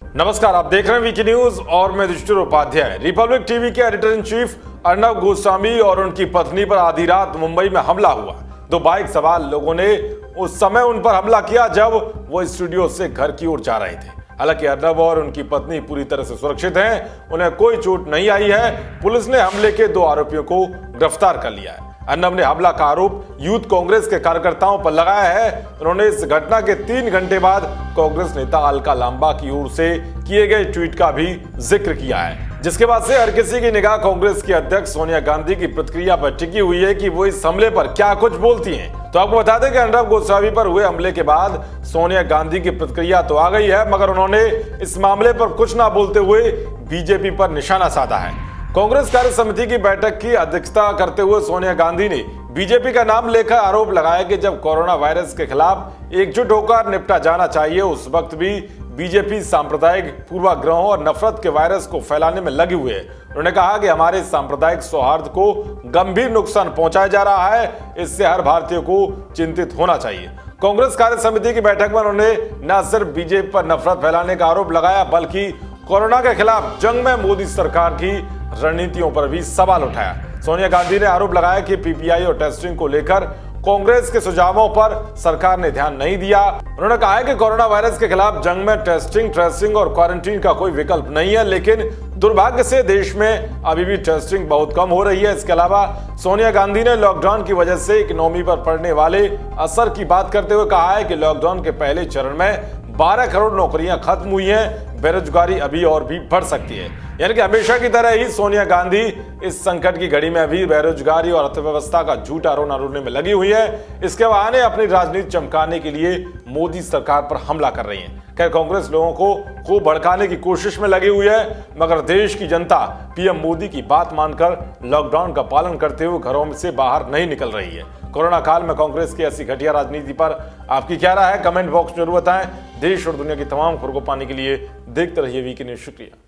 नमस्कार, आप देख रहे हैं वीकी न्यूज और मैं युधिष्ठिर उपाध्याय। रिपब्लिक टीवी के editor in chief Arnab Goswami और उनकी पत्नी पर आधी रात मुंबई में हमला हुआ। दो बाइक सवार लोगों ने उस समय उन पर हमला किया जब वो स्टूडियो से घर की ओर जा रहे थे। हालांकि अर्नब और उनकी पत्नी पूरी तरह से सुरक्षित हैं, उन्हें कोई चोट नहीं आई है। पुलिस ने हमले के दो आरोपियों को गिरफ्तार कर लिया है। अर्नब ने हमला का आरोप यूथ कांग्रेस के कार्यकर्ताओं पर लगाया है। उन्होंने इस घटना के 3 घंटे बाद कांग्रेस नेता अलका लांबा की ओर से किए गए ट्वीट का भी जिक्र किया है, जिसके बाद से हर किसी की निगाह कांग्रेस की अध्यक्ष सोनिया गांधी की प्रतिक्रिया पर टिकी हुई है कि वो इस हमले पर क्या कुछ बोलती हैं। तो आपको बता दें कि अर्नब गोस्वामी पर हुए हमले के बाद सोनिया गांधी की प्रतिक्रिया तो आ गई है, मगर उन्होंने इस मामले पर कुछ ना बोलते हुए बीजेपी पर निशाना साधा है। कांग्रेस कार्य समिति की बैठक की अध्यक्षता करते हुए सोनिया गांधी ने बीजेपी का नाम लेकर आरोप लगाया कि जब कोरोना वायरस के खिलाफ एकजुट होकर निपटा जाना चाहिए, उस वक्त भी बीजेपी सांप्रदायिक पूर्वाग्रहों और नफरत के वायरस को फैलाने में लगी हुई है। उन्होंने कहा कि हमारे सांप्रदायिक सौहार्द को गंभीर नुकसान पहुंचाया जा रहा है, इससे हर भारतीय को चिंतित होना चाहिए। कांग्रेस कार्य समिति की बैठक में उन्होंने न सिर्फ बीजेपी पर नफरत फैलाने का आरोप लगाया, बल्कि कोरोना के खिलाफ जंग में मोदी सरकार की रणनीतियों पर भी सवाल उठाया। सोनिया गांधी ने आरोप लगाया कि पीपीआई और टेस्टिंग को लेकर कांग्रेस के सुझावों पर सरकार ने ध्यान नहीं दिया। उन्होंने कहा है कि कोरोना वायरस के खिलाफ जंग में टेस्टिंग, ट्रेसिंग और क्वारंटीन का कोई विकल्प नहीं है, लेकिन दुर्भाग्य से देश में अभी भी टेस्टिंग बहुत कम हो रही है। इसके अलावा सोनिया गांधी ने लॉकडाउन की वजह से इकोनॉमी पर पड़ने वाले असर की बात करते हुए कहा है कि लॉकडाउन के पहले चरण में 12 करोड़ नौकरियां खत्म हुई हैं, बेरोजगारी अभी और भी बढ़ सकती है। यानी कि हमेशा की तरह ही सोनिया गांधी इस संकट की घड़ी में भी बेरोजगारी और अर्थव्यवस्था का झूठा रोना रोने में लगी हुई है। इसके बहाने अपनी राजनीति चमकाने के लिए मोदी सरकार पर हमला कर रही है। खैर, कांग्रेस लोगों को खूब भड़काने की कोशिश में लगी हुई है, मगर देश की जनता पीएम मोदी की बात मानकर लॉकडाउन का पालन करते हुए घरों से बाहर नहीं निकल रही है। कोरोना काल में कांग्रेस की ऐसी घटिया राजनीति पर आपकी क्या राय है? कमेंट बॉक्स में जरूर बताएं। देश और दुनिया की तमाम खबरों को पाने के लिए देखते रहिए वीकी न्यूज। शुक्रिया।